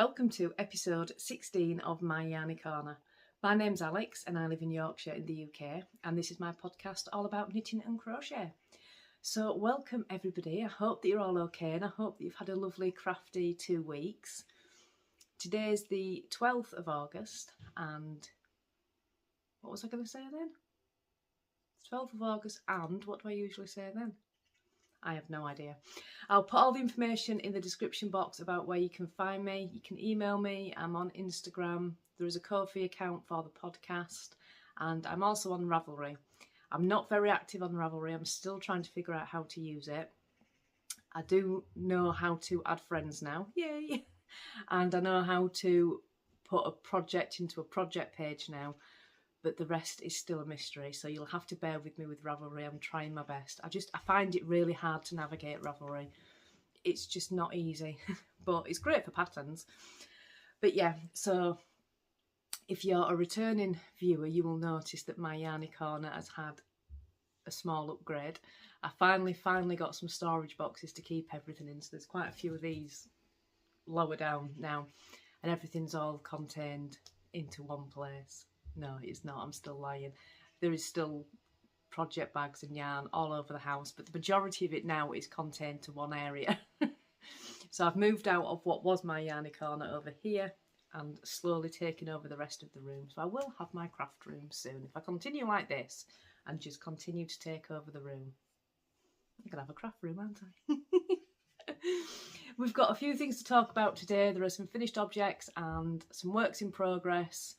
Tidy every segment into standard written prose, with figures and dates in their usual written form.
Welcome to episode 16 of my Yarny Corner. My name's Alex and I live in Yorkshire in the UK, and this is my podcast all about knitting and crochet. So welcome everybody. I hope that you're all okay and I hope that you've had a lovely crafty 2 weeks. Today's the 12th of August and what was I going to say then? It's 12th of August and what do I usually say then? I have no idea. I'll put all the information in the description box about where you can find me. You can email me. I'm on Instagram. There is a Ko-fi account for the podcast. And I'm also on Ravelry. I'm not very active on Ravelry. I'm still trying to figure out how to use it. I do know how to add friends now. Yay! And I know how to put a project into a project page now. But the rest is still a mystery, so you'll have to bear with me with Ravelry. I'm trying my best. I find it really hard to navigate Ravelry. It's just not easy, but it's great for patterns. But yeah, so if you're a returning viewer, you will notice that my Yarny Corner has had a small upgrade. I finally got some storage boxes to keep everything in, so there's quite a few of these lower down now, and everything's all contained into one place. No, it's not. I'm still lying. There is still project bags and yarn all over the house, but the majority of it now is contained to one area. So I've moved out of what was my Yarny Corner over here and slowly taken over the rest of the room. So I will have my craft room soon. If I continue like this and just continue to take over the room, I'm going to have a craft room, aren't I? We've got a few things to talk about today. There are some finished objects and some works in progress.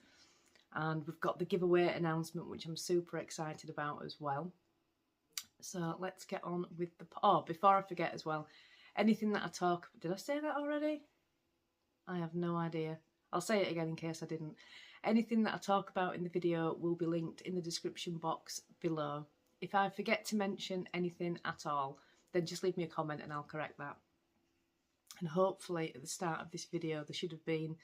And we've got the giveaway announcement, which I'm super excited about as well. So let's get on with the... Oh, before I forget as well, anything that I talk... Did I say that already? I have no idea. I'll say it again in case I didn't. Anything that I talk about in the video will be linked in the description box below. If I forget to mention anything at all, then just leave me a comment and I'll correct that. And hopefully at the start of this video there should have been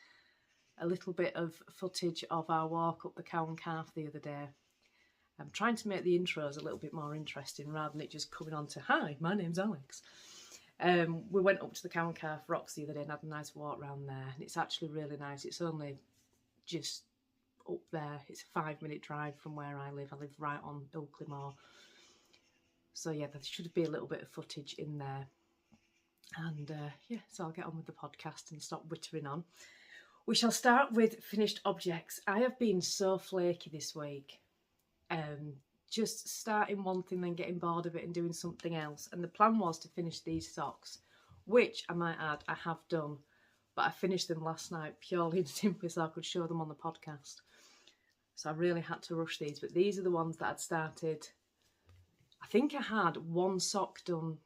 a little bit of footage of our walk up the cow and calf the other day. I'm trying to make the intros a little bit more interesting rather than it just coming on to, hi, my name's Alex. We went up to the cow and calf rocks the other day and had a nice walk around there, and it's actually really nice. It's only just up there. It's a 5-minute drive from where I live. I live right on Oakley Moor. So yeah, there should be a little bit of footage in there. And yeah, so I'll get on with the podcast and stop wittering on. We shall start with finished objects. I have been so flaky this week. Just starting one thing, then getting bored of it and doing something else. And the plan was to finish these socks, which I might add, I have done. But I finished them last night purely and simply so I could show them on the podcast. So I really had to rush these. But these are the ones that I'd started. I think I had one sock done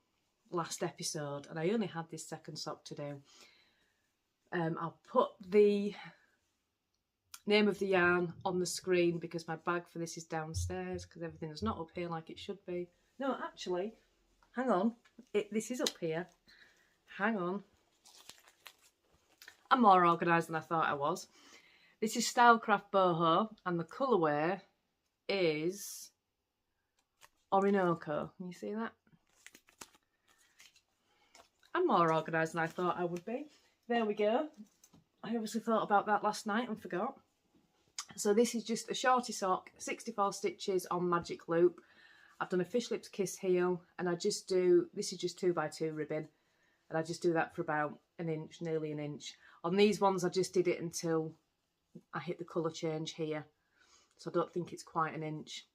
last episode and I only had this second sock to do. I'll put the name of the yarn on the screen because my bag for this is downstairs because everything is not up here like it should be. No, actually, hang on. This is up here. Hang on. I'm more organised than I thought I was. This is Stylecraft Boho and the colourway is Orinoco. Can you see that? I'm more organised than I thought I would be. There we go. I obviously thought about that last night and forgot. So this is just a shorty sock, 64 stitches on magic loop. I've done a fish lips kiss heel and I just do, this is just 2x2 ribbon. And I just do that for about an inch, nearly an inch. On these ones I just did it until I hit the colour change here. So I don't think it's quite an inch.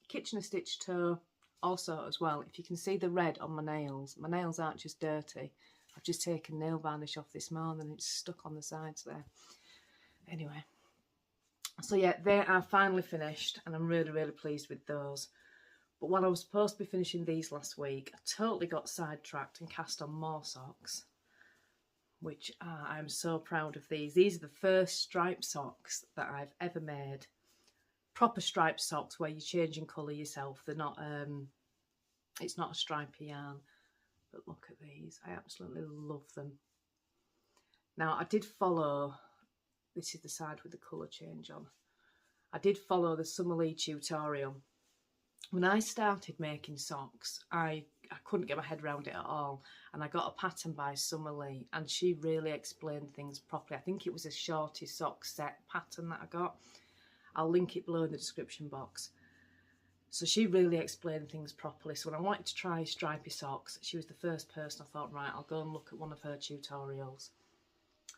Kitchener stitch toe also as well. If you can see the red on my nails aren't just dirty. I've just taken nail varnish off this morning and it's stuck on the sides there. Anyway, so yeah, they are finally finished and I'm really, really pleased with those. But while I was supposed to be finishing these last week, I totally got sidetracked and cast on more socks, which I'm so proud of these. These are the first striped socks that I've ever made. Proper striped socks where you're changing colour yourself. They're not, it's not a stripy yarn. But look at these, I absolutely love them. Now I did follow, this is the side with the colour change on. I did follow the Summer Lee tutorial. When I started making socks, I I couldn't get my head around it at all. And I got a pattern by Summer Lee, and she really explained things properly. I think it was a shorty sock set pattern that I got. I'll link it below in the description box. So she really explained things properly. So when I wanted to try stripy socks, she was the first person I thought, right, I'll go and look at one of her tutorials.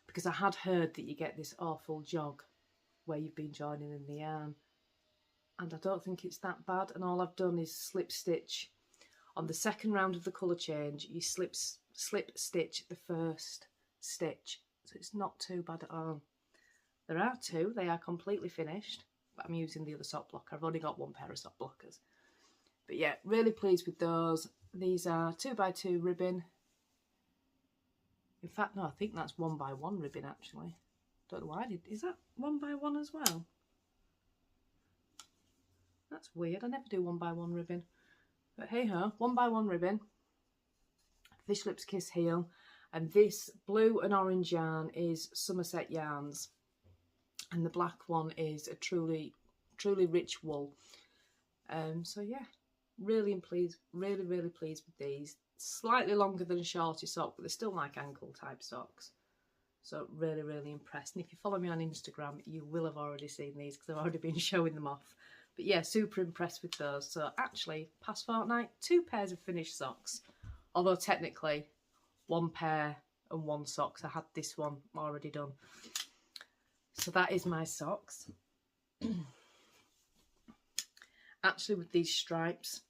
Because I had heard that you get this awful jog where you've been joining in the yarn. And I don't think it's that bad. And all I've done is slip stitch. On the second round of the colour change, you slip stitch the first stitch. So it's not too bad at all. There are two, they are completely finished. But I'm using the other sock blocker. I've only got one pair of sock blockers. But yeah, really pleased with those. These are 2x2 ribbon. In fact, no, I think that's 1x1 ribbon actually. Don't know why I did. Is that 1x1 as well? That's weird. I never do 1x1 ribbon. But hey ho, 1x1 ribbon. Fish Lips Kiss heel. And this blue and orange yarn is Somerset Yarns. And the black one is a truly rich wool. So yeah, really pleased with these. Slightly longer than a shorty sock, but they're still like ankle type socks. So really impressed. And if you follow me on Instagram, you will have already seen these because I've already been showing them off. But yeah, super impressed with those. So actually, past fortnight, 2 pairs of finished socks. Although technically, 1 pair and 1 socks. I had this one already done. So that is my socks. Actually, with these stripes,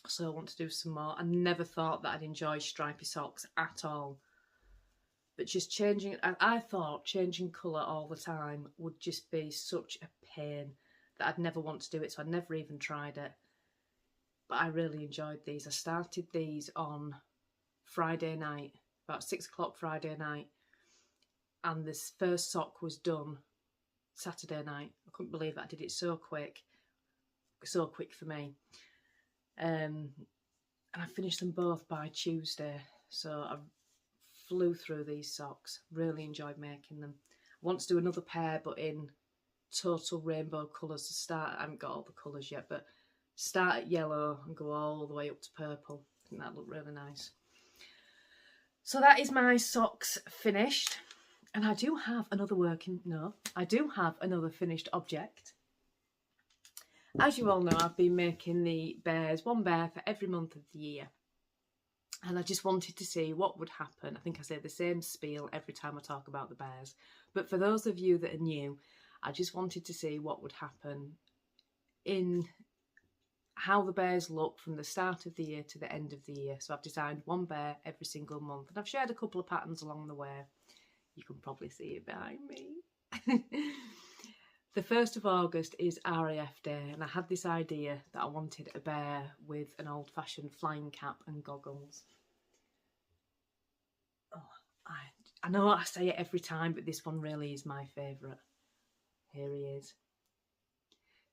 so I want to do some more. I never thought that I'd enjoy stripy socks at all. But just changing, I thought changing colour all the time would just be such a pain that I'd never want to do it. So I never even tried it. But I really enjoyed these. I started these on Friday night, about 6 o'clock Friday night. And this first sock was done Saturday night. I couldn't believe it. I did it so quick for me. And I finished them both by Tuesday. So I flew through these socks. Really enjoyed making them. I want to do another pair, but in total rainbow colours to start. I haven't got all the colours yet, but start at yellow and go all the way up to purple. I think that looked really nice. So that is my socks finished. And I do have another finished object. As you all know, I've been making the bears, 1 bear for every month of the year. And I just wanted to see what would happen. I think I say the same spiel every time I talk about the bears. But for those of you that are new, I just wanted to see what would happen in how the bears look from the start of the year to the end of the year. So I've designed 1 bear every single month. And I've shared a couple of patterns along the way. You can probably see it behind me. The 1st of August is RAF Day, and I had this idea that I wanted a bear with an old-fashioned flying cap and goggles. Oh, I know I say it every time, but this one really is my favourite. Here he is.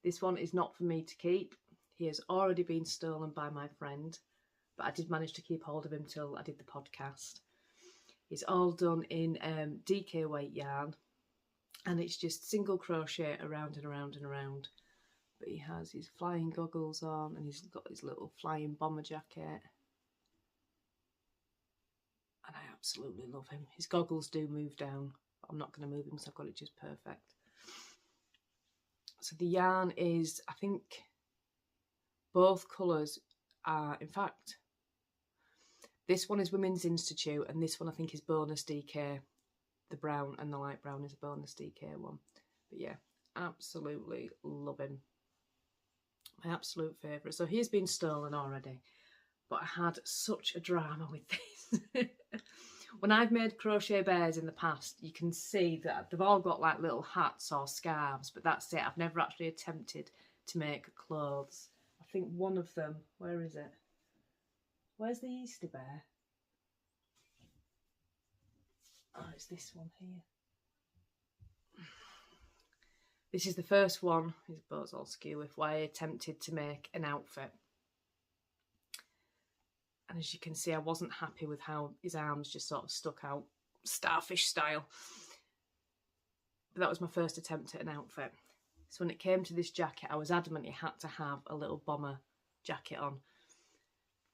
This one is not for me to keep. He has already been stolen by my friend, but I did manage to keep hold of him till I did the podcast. It's all done in DK weight yarn, and it's just single crochet around and around and around. But he has his flying goggles on, and he's got his little flying bomber jacket. And I absolutely love him. His goggles do move down, but I'm not going to move them because I've got it just perfect. So the yarn is, I think, both colours are, in fact, this one is Women's Institute, and this one I think is Bonus DK. The brown and the light brown is a Bonus DK one. But yeah, absolutely love him. My absolute favourite. So he's been stolen already, but I had such a drama with this. When I've made crochet bears in the past, you can see that they've all got like little hats or scarves, but that's it. I've never actually attempted to make clothes. I think one of them, where is it? Where's the Easter bear? Oh, it's this one here. This is the first one, his bow's all skew, if I attempted to make an outfit. And as you can see, I wasn't happy with how his arms just sort of stuck out, starfish style. But that was my first attempt at an outfit. So when it came to this jacket, I was adamant it had to have a little bomber jacket on.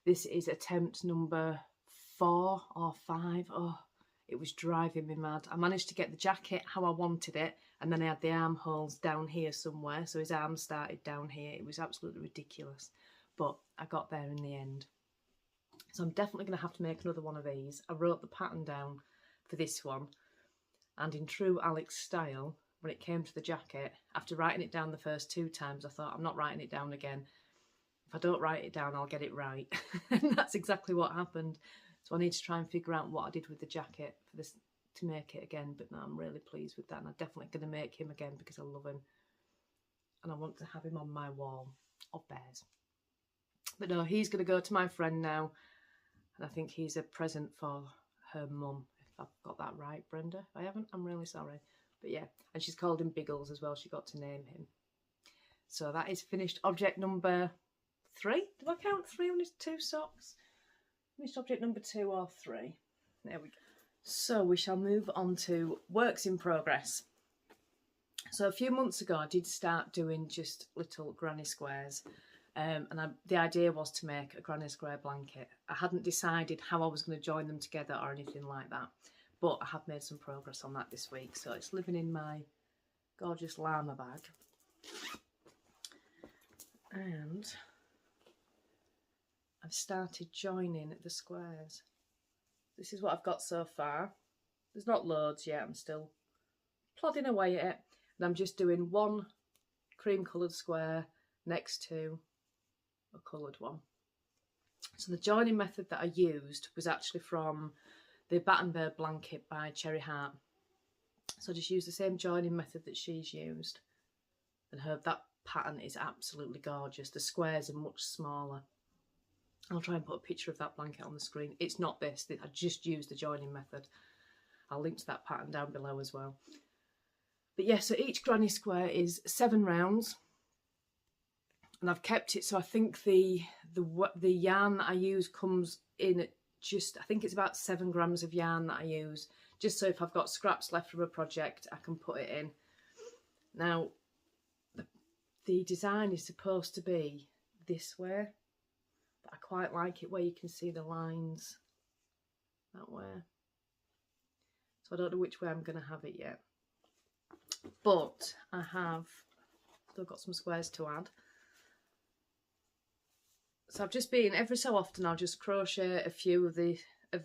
This is attempt number 4 or 5. Oh, it was driving me mad. I managed to get the jacket how I wanted it, and then I had the armholes down here somewhere, so his arms started down here. It was absolutely ridiculous, but I got there in the end. So I'm definitely going to have to make another one of these. I wrote the pattern down for this one, and in true Alex style, when it came to the jacket, after writing it down the first 2 times, I thought, I'm not writing it down again. If I don't write it down, I'll get it right. And that's exactly what happened. So I need to try and figure out what I did with the jacket for this to make it again. But no, I'm really pleased with that, and I'm definitely going to make him again because I love him, and I want to have him on my wall of bears. But no, he's going to go to my friend now, and I think he's a present for her mum. If I've got that right, Brenda. If I haven't, I'm really sorry. But yeah, and she's called him Biggles as well. She got to name him. So that is finished object number 3. Do I count 3 on his 2 socks? Finished object number 2 or 3. There we go. So we shall move on to works in progress. So a few months ago I did start doing just little granny squares, and the idea was to make a granny square blanket. I hadn't decided how I was going to join them together or anything like that, but I have made some progress on that this week. So it's living in my gorgeous llama bag, and I've started joining the squares. This is what I've got so far. There's not loads yet, I'm still plodding away at it. And I'm just doing one cream coloured square next to a coloured one. So the joining method that I used was actually from the Batenburg blanket by Cherry Heart. So I just used the same joining method that she's used. And that pattern is absolutely gorgeous. The squares are much smaller. I'll try and put a picture of that blanket on the screen. It's not this, I just used the joining method. I'll link to that pattern down below as well. But yeah, so each granny square is 7 rounds. And I've kept it, so I think the yarn that I use comes in at just, I think it's about 7 grams of yarn that I use. Just so if I've got scraps left from a project, I can put it in. Now, the design is supposed to be this way. I quite like it where you can see the lines that way. So I don't know which way I'm going to have it yet. But I have still got some squares to add. So I've just been, every so often I'll just crochet a few of the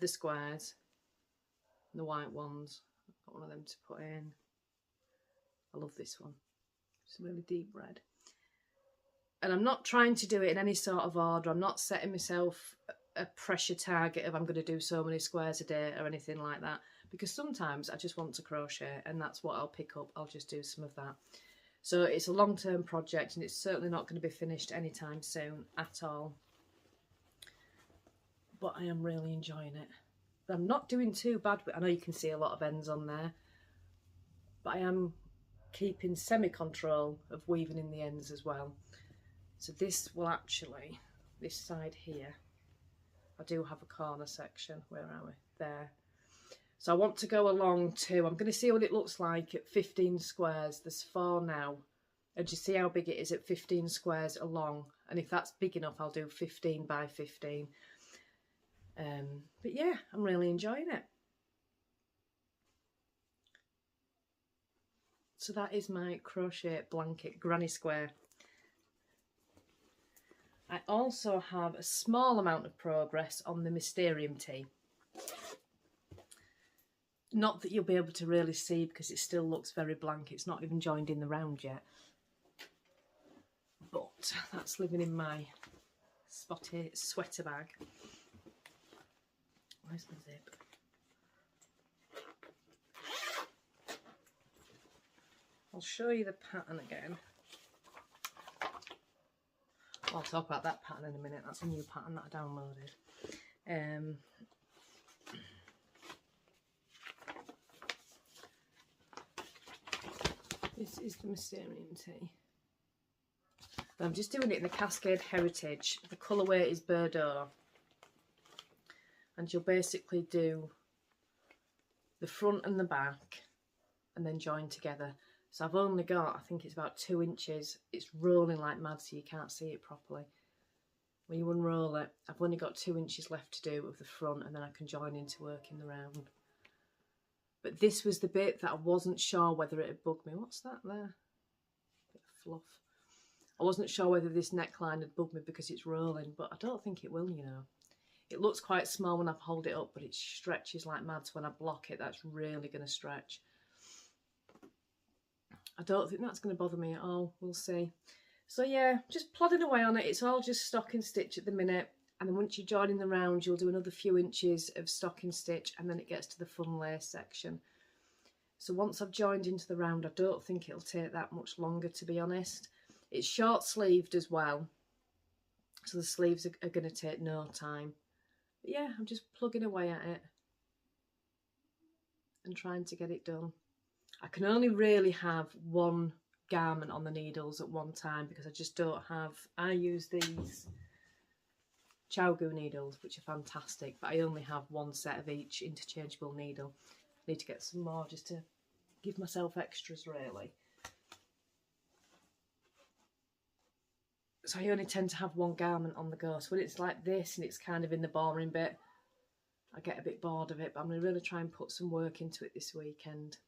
squares. The white ones. I've got one of them to put in. I love this one. It's a really deep red. And I'm not trying to do it in any sort of order. I'm not setting myself a pressure target of I'm going to do so many squares a day or anything like that. Because sometimes I just want to crochet and that's what I'll pick up. I'll just do some of that. So it's a long-term project and it's certainly not going to be finished anytime soon at all. But I am really enjoying it. But I'm not doing too bad. I know you can see a lot of ends on there. But I am keeping semi-control of weaving in the ends as well. So this will actually, this side here, I do have a corner section. Where are we? There. So I want to go along to, I'm going to see what it looks like at 15 squares. There's 4 now. And you see how big it is at 15 squares along. And if that's big enough, I'll do 15 by 15. But yeah, I'm really enjoying it. So that is my crochet blanket granny square. I also have a small amount of progress on the Mysterium-tee. Not that you'll be able to really see because it still looks very blank. It's not even joined in the round yet. But that's living in my spotty sweater bag. Where's the zip? I'll show you the pattern again. I'll talk about that pattern in a minute. That's a new pattern that I downloaded. This is the Mysterium-tee. I'm just doing it in the Cascade Heritage. The colourway is Bordeaux. And you'll basically do the front and the back and then join together. So I've only got, I think it's about 2 inches. It's rolling like mad so you can't see it properly. when you unroll it, I've only got 2 inches left to do of the front, and then I can join into working the round. But this was the bit that I wasn't sure whether it had bugged me. What's that there? Bit of fluff. I wasn't sure whether this neckline had bugged me because it's rolling, but I don't think it will, you know. It looks quite small when I hold it up, but it stretches like mad, so when I block it, that's really going to stretch. I don't think that's going to bother me at all. We'll see. So yeah, just plodding away on it. It's all just stocking stitch at the minute. And then once you're joining the round, you'll do another few inches of stocking stitch, and then it gets to the fun lace section. So once I've joined into the round, I don't think it'll take that much longer, to be honest. It's short sleeved as well, so the sleeves are going to take no time. But yeah, I'm just plugging away at it and trying to get it done. I can only really have one garment on the needles at one time because I just don't have, I use these Chowgoo needles, which are fantastic, but I only have one set of each interchangeable needle. I need to get some more just to give myself extras, really. So I only tend to have one garment on the go. So when it's like this and it's kind of in the boring bit, I get a bit bored of it. But I'm going to really try and put some work into it this weekend,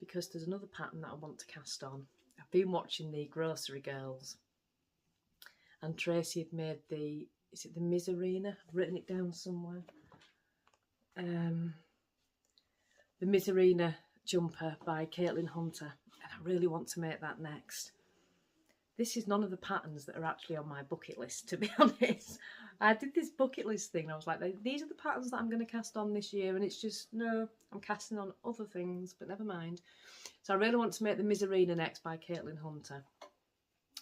because there's another pattern that I want to cast on. I've been watching the Grocery Girls, and Tracy had made the, is it the Misurina? I've written it down somewhere. The Misurina jumper by Caitlin Hunter, and I really want to make that next. This is none of the patterns that are actually on my bucket list, to be honest. I did this bucket list thing, and I was like, these are the patterns that I'm going to cast on this year, and it's just, no, I'm casting on other things, but never mind. So I really want to make the Misurina next by Caitlin Hunter,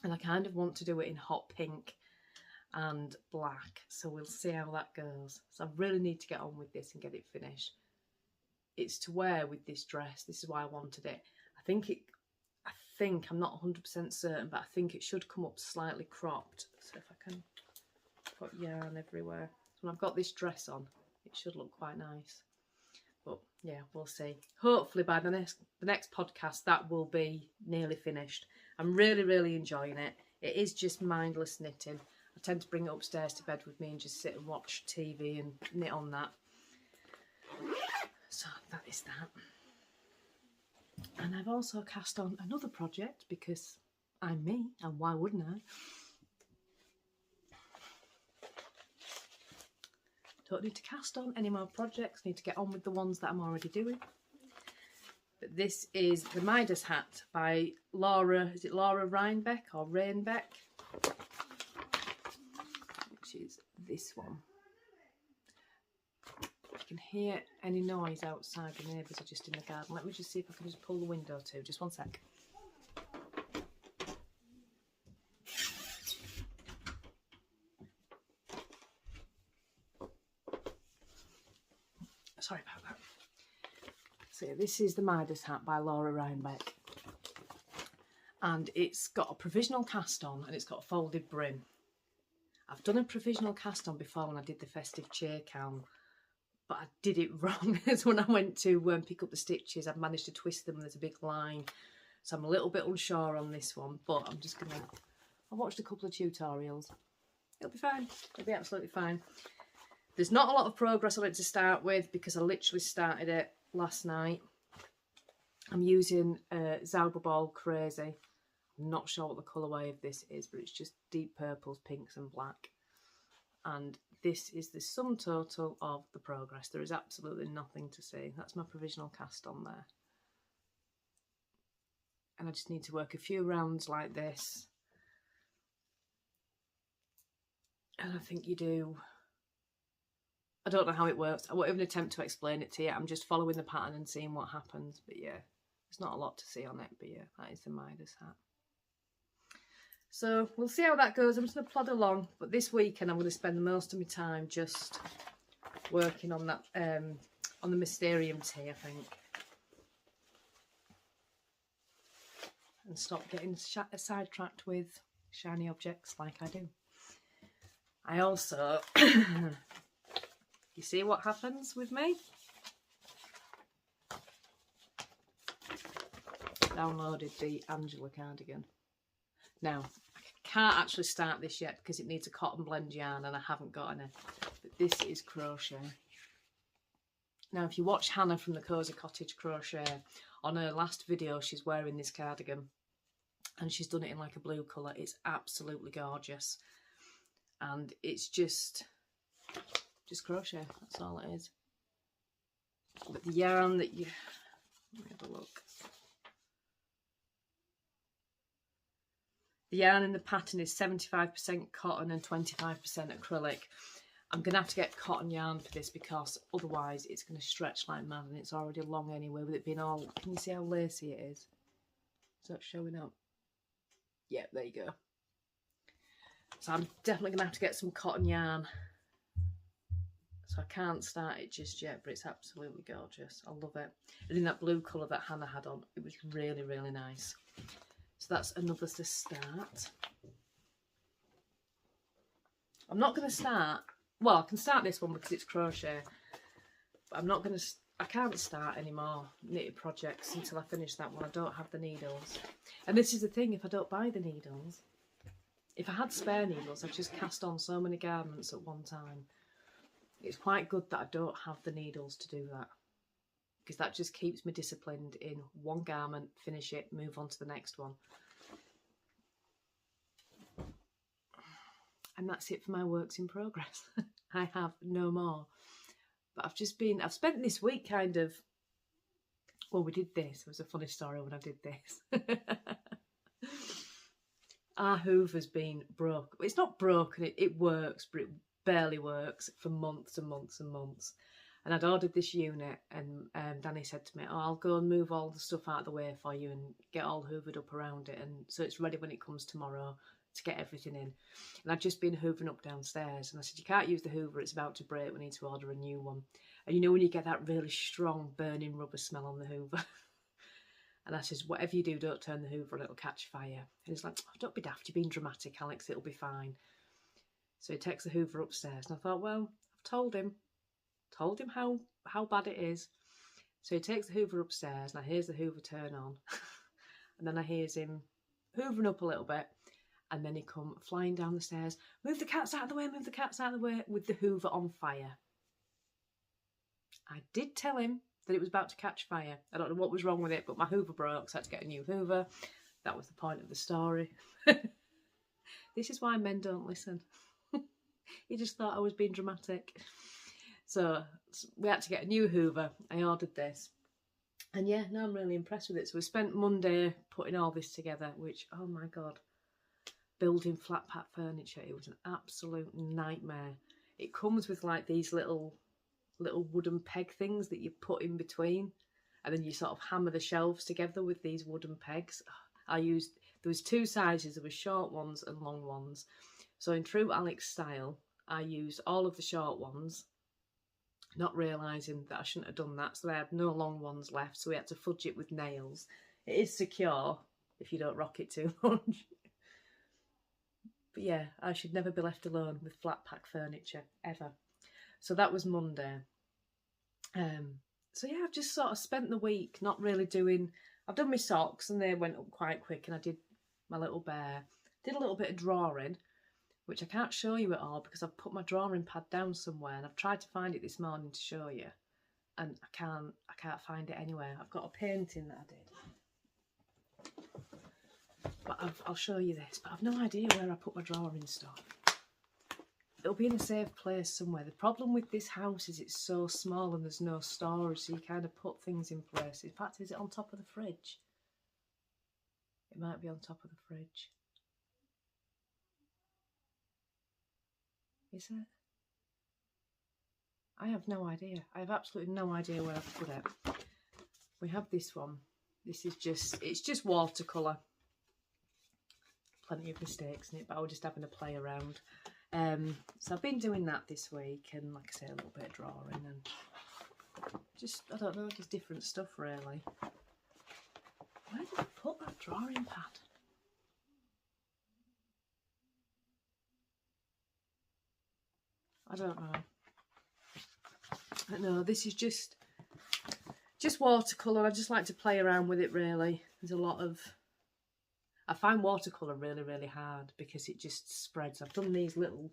and I kind of want to do it in hot pink and black, so we'll see how that goes. So I really need to get on with this and get it finished. It's to wear with this dress. This is why I wanted it. I think, I'm not 100% certain, but I think it should come up slightly cropped. So if I can put yarn everywhere. So when I've got this dress on, it should look quite nice. But yeah, we'll see. Hopefully by the next podcast, that will be nearly finished. I'm really, really enjoying it. It is just mindless knitting. I tend to bring it upstairs to bed with me and just sit and watch TV and knit on that. So that is that. And I've also cast on another project because I'm me, and why wouldn't I? Don't need to cast on any more projects, need to get on with the ones that I'm already doing. But this is the Midas Hat by Laura, is it Laura Reinbeck or Rainbeck? Which is this one. You can hear any noise outside, the neighbours are just in the garden. Let me just see if I can just pull the window to, just one sec. Sorry about that. So this is the Midas Hat by Laura Reinbeck, and it's got a provisional cast on and it's got a folded brim. I've done a provisional cast on before when I did the festive cheer cam, but I did it wrong. As when I went to pick up the stitches, I've managed to twist them and there's a big line. So I'm a little bit unsure on this one, but I'm just gonna, I watched a couple of tutorials. It'll be fine, it'll be absolutely fine. There's not a lot of progress on it to start with because I literally started it last night. I'm using Zauber Ball Crazy. I'm not sure what the colourway of this is, but it's just deep purples, pinks and black. And this is the sum total of the progress. There is absolutely nothing to see. That's my provisional cast on there. And I just need to work a few rounds like this. And I think you do, I don't know how it works. I won't even attempt to explain it to you. I'm just following the pattern and seeing what happens. But yeah, there's not a lot to see on it. But yeah, that is the Midas Hat. So we'll see how that goes. I'm just going to plod along. But this weekend I'm going to spend most of my time just working on that, on the Mysterium-tee, I think. And stop getting sidetracked with shiny objects like I do. I also, you see what happens with me? Downloaded the Angela cardigan. Now, I can't actually start this yet because it needs a cotton blend yarn and I haven't got any. But this is crochet. Now, if you watch Hannah from the Cozy Cottage Crochet, on her last video, she's wearing this cardigan and she's done it in like a blue colour. It's absolutely gorgeous. And it's just crochet, that's all it is. But the yarn that you, let me have a look. The yarn in the pattern is 75% cotton and 25% acrylic. I'm going to have to get cotton yarn for this because otherwise it's going to stretch like mad, and it's already long anyway with it being all... Can you see how lacy it is? Is that showing up? Yeah, there you go. So I'm definitely going to have to get some cotton yarn. So I can't start it just yet, but it's absolutely gorgeous. I love it. And in that blue colour that Hannah had on, it was really, really nice. So that's another to start. I'm not going to start... Well, I can start this one because it's crochet, but I'm not going to... I can't start any more knitted projects until I finish that one. I don't have the needles. And this is the thing, if I don't buy the needles, if I had spare needles, I'd just cast on so many garments at one time. It's quite good that I don't have the needles to do that, because that just keeps me disciplined in one garment, finish it, move on to the next one. And that's it for my works in progress. I have no more. But I've spent this week kind of, well, we did this. It was a funny story when I did this. Our Hoover's been broke. It's not broken, it works, but it barely works for months and months and months. And I'd ordered this unit, and Danny said to me, oh, I'll go and move all the stuff out of the way for you and get all hoovered up around it, and so it's ready when it comes tomorrow to get everything in. And I'd just been hoovering up downstairs, and I said, you can't use the hoover, it's about to break, we need to order a new one. And you know when you get that really strong burning rubber smell on the hoover? And I says, whatever you do, don't turn the hoover on, it'll catch fire. And he's like, oh, don't be daft, you're being dramatic, Alex, it'll be fine. So he takes the hoover upstairs, and I thought, well, I've told him how bad it is. So he takes the hoover upstairs, and I hears the hoover turn on. And then I hears him hoovering up a little bit, and then he come flying down the stairs, move the cats out of the way, move the cats out of the way, with the hoover on fire. I did tell him that it was about to catch fire. I don't know what was wrong with it, but my hoover broke, so I had to get a new hoover. That was the point of the story. This is why men don't listen. He just thought I was being dramatic. So we had to get a new hoover. I ordered this. And yeah, no, I'm really impressed with it. So we spent Monday putting all this together, which, oh my God, building flat pack furniture, it was an absolute nightmare. It comes with like these little wooden peg things that you put in between, and then you sort of hammer the shelves together with these wooden pegs. There was two sizes, there were short ones and long ones. So in true Alex style, I used all of the short ones, not realising that I shouldn't have done that, so I had no long ones left, so we had to fudge it with nails. It is secure if you don't rock it too much. But yeah, I should never be left alone with flat pack furniture, ever. So that was Monday. So yeah, I've just sort of spent the week not really doing... I've done my socks and they went up quite quick, and I did my little bear. Did a little bit of drawing, which I can't show you at all because I've put my drawing pad down somewhere, and I've tried to find it this morning to show you, and I can't find it anywhere. I've got a painting that I did, but I'll show you this, but I've no idea where I put my drawing stuff. It'll be in a safe place somewhere. The problem with this house is it's so small and there's no storage, so you kind of put things in place. In fact, is it on top of the fridge? It might be on top of the fridge. Is it? I have no idea. I have absolutely no idea where I've put it. We have this one. This is it's just watercolour. Plenty of mistakes in it, but I was just having a play around. So I've been doing that this week, and like I say, a little bit of drawing, and just, I don't know, just different stuff really. Where did I put that drawing pad? I don't know. But no, this is just watercolour. I just like to play around with it really. There's a lot of... I find watercolour really, really hard because it just spreads. I've done these little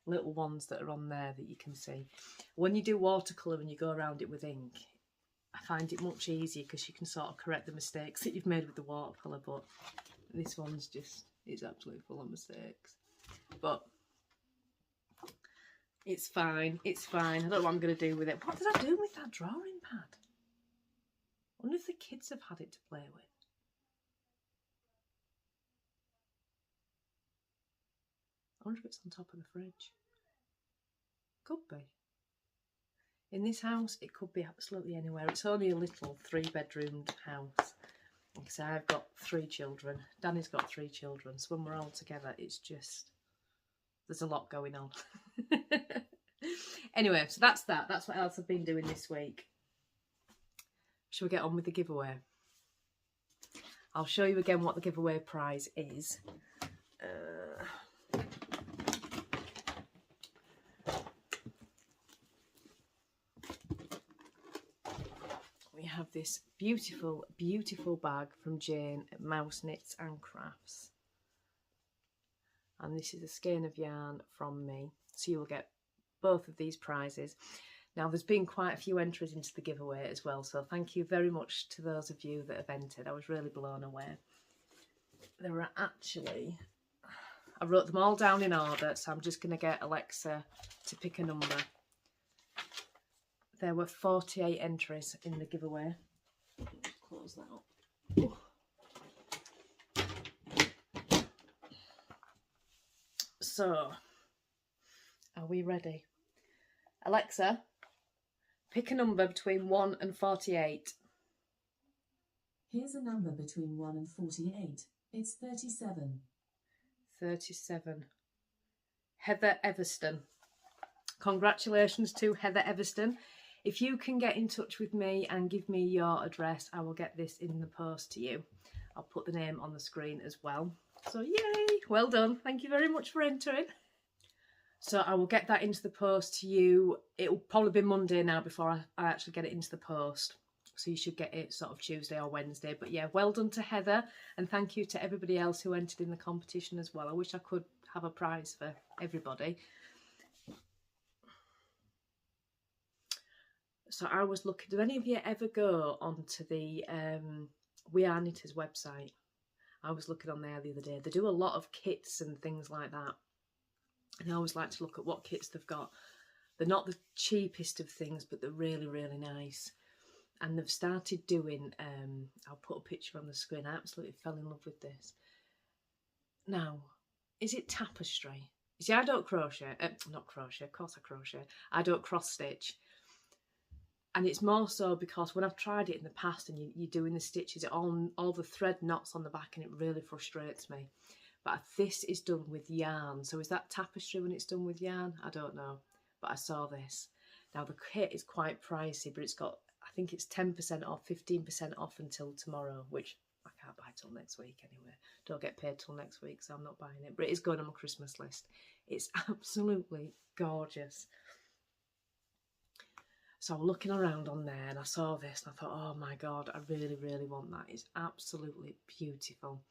ones that are on there that you can see. When you do watercolour and you go around it with ink, I find it much easier because you can sort of correct the mistakes that you've made with the watercolour, but this one's just, it's absolutely full of mistakes. But it's fine, it's fine. I don't know what I'm going to do with it. What did I do with that drawing pad? I wonder if the kids have had it to play with. I wonder if it's on top of the fridge. Could be. In this house, it could be absolutely anywhere. It's only a little 3-bedroomed house. Because I've got 3 children. Danny's got 3 children. So when we're all together, it's just, there's a lot going on. Anyway, so that's that. That's what else I've been doing this week. Shall we get on with the giveaway? I'll show you again what the giveaway prize is. We have this beautiful, beautiful bag from Jane at Mouse Knits and Crafts. And this is a skein of yarn from me. So you will get both of these prizes. Now, there's been quite a few entries into the giveaway as well, so thank you very much to those of you that have entered. I was really blown away. There were actually, I wrote them all down in order, so I'm just going to get Alexa to pick a number. There were 48 entries in the giveaway. Close that up. So, are we ready? Alexa, pick a number between 1 and 48. Here's a number between 1 and 48. It's 37. 37. Heather Everston. Congratulations to Heather Everston. If you can get in touch with me and give me your address, I will get this in the post to you. I'll put the name on the screen as well. So yay, well done. Thank you very much for entering. So I will get that into the post to you. It will probably be Monday now before I actually get it into the post. So you should get it sort of Tuesday or Wednesday. But yeah, well done to Heather. And thank you to everybody else who entered in the competition as well. I wish I could have a prize for everybody. So I was looking, do any of you ever go onto the We Are Knitters website? I was looking on there the other day. They do a lot of kits and things like that. And I always like to look at what kits they've got. They're not the cheapest of things, but they're really, really nice. And they've started doing, I'll put a picture on the screen. I absolutely fell in love with this. Now, is it tapestry? You see, I don't crochet. Not crochet, of course I crochet. I don't cross stitch. And it's more so because when I've tried it in the past and you're doing the stitches, all the thread knots on the back and it really frustrates me. But this is done with yarn. So is that tapestry when it's done with yarn? I don't know. But I saw this. Now the kit is quite pricey, but it's got, I think it's 10% off, 15% off until tomorrow, which I can't buy till next week anyway. Don't get paid till next week, so I'm not buying it. But it is going on my Christmas list. It's absolutely gorgeous. So I'm looking around on there and I saw this and I thought, oh my God, I really, really want that. It's absolutely beautiful.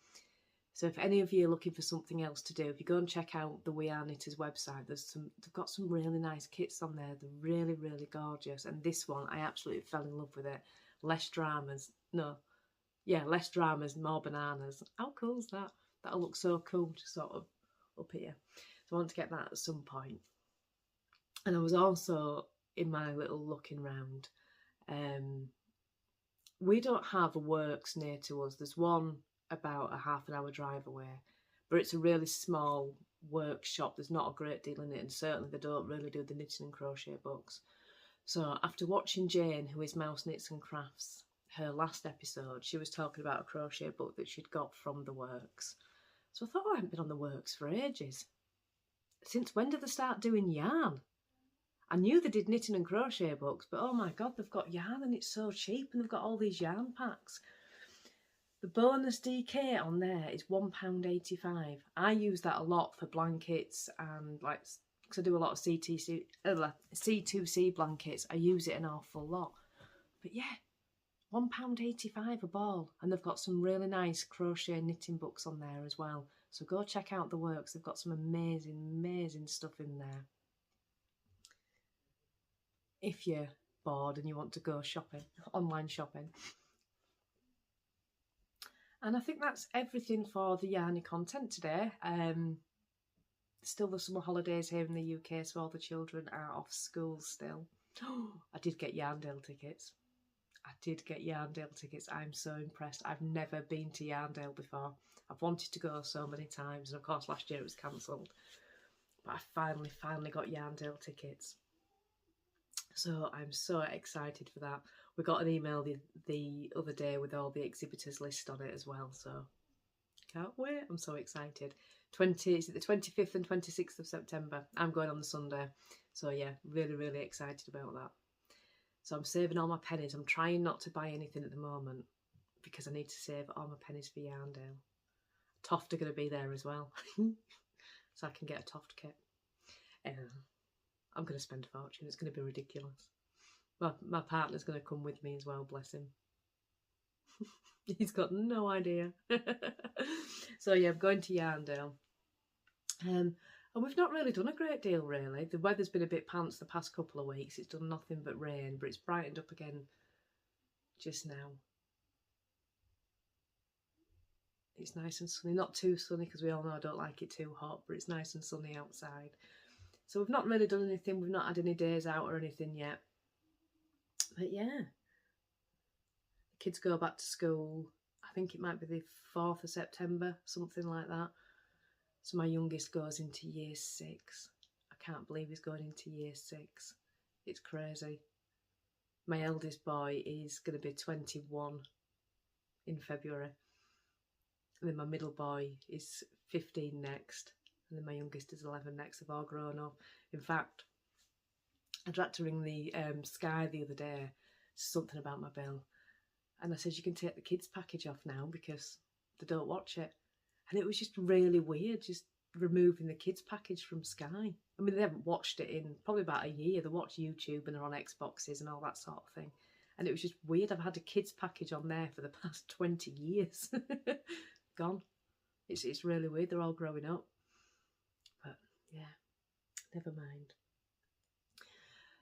So if any of you are looking for something else to do, if you go and check out the We Are Knitters website, they've got some really nice kits on there. They're really, really gorgeous. And this one, I absolutely fell in love with it. Less dramas. No. Yeah, less dramas, more bananas. How cool is that? That'll look so cool to sort of up here. So I want to get that at some point. And I was also, in my little looking round, we don't have a works near to us. There's one about a half-an-hour drive away, but it's a really small workshop. There's not a great deal in it, and certainly they don't really do the knitting and crochet books. So after watching Jane, who is Mouse Knits and Crafts, her last episode, she was talking about a crochet book that she'd got from the works. So I thought, oh, I haven't been on the works for ages. Since when did they start doing yarn? I knew they did knitting and crochet books, but oh my God, they've got yarn and it's so cheap, and they've got all these yarn packs. The bonus DK on there is £1.85. I use that a lot for blankets and like, because I do a lot of C2C blankets. I use it an awful lot. But yeah, £1.85 a ball, and they've got some really nice crochet knitting books on there as well. So go check out the works. They've got some amazing stuff in there. If you're bored and you want to go shopping, online shopping. And I think that's everything for the Yarny content today. Still the summer holidays here in the UK, so all the children are off school still. I did get Yarndale tickets. I'm so impressed. I've never been to Yarndale before. I've wanted to go so many times, and of course last year it was cancelled. But I finally got Yarndale tickets. So I'm so excited for that. We got an email the other day with all the exhibitors list on it as well, so can't wait. I'm so excited. Is it the 25th and 26th of September? I'm going on the Sunday. So yeah, really excited about that. So I'm saving all my pennies. I'm trying not to buy anything at the moment because I need to save all my pennies for Yarndale. Toft are going to be there as well. So I can get a Toft kit. I'm going to spend a fortune. It's going to be ridiculous. My partner's going to come with me as well, bless him. He's got no idea. So yeah, I'm going to Yarndale. And we've not really done a great deal, really. The weather's been a bit pants the past couple of weeks. It's done nothing but rain, but it's brightened up again just now. It's nice and sunny. Not too sunny, because we all know I don't like it too hot, but it's nice and sunny outside. So we've not really done anything. We've not had any days out or anything yet. But yeah. The kids go back to school. I think it might be the 4th of September, something like that. So my youngest goes into year 6. I can't believe he's going into year 6. It's crazy. My eldest boy is going to be 21 in February. And then my middle boy is 15 next. And then my youngest is 11 next. They've all grown up. In fact, I tried to ring the Sky the other day, something about my bill. And I said, you can take the kids package off now because they don't watch it. And it was just really weird, just removing the kids package from Sky. I mean, they haven't watched it in probably about a year. They watch YouTube and they're on Xboxes and all that sort of thing. And it was just weird. I've had a kids package on there for the past 20 years. Gone. It's really weird. They're all growing up. But yeah, never mind.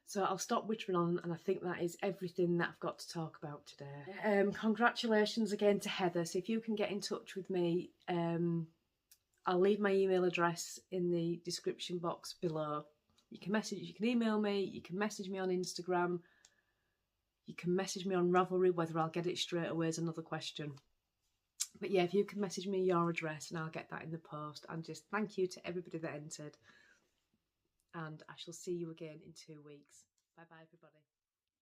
So I'll stop wittering on, and I think that is everything that I've got to talk about today. Congratulations again to Heather. So if you can get in touch with me, I'll leave my email address in the description box below. You can email me, you can message me on Instagram, you can message me on Ravelry. Whether I'll get it straight away is another question. But yeah, if you can message me your address and I'll get that in the post. And just thank you to everybody that entered. And I shall see you again in 2 weeks. Bye bye, everybody.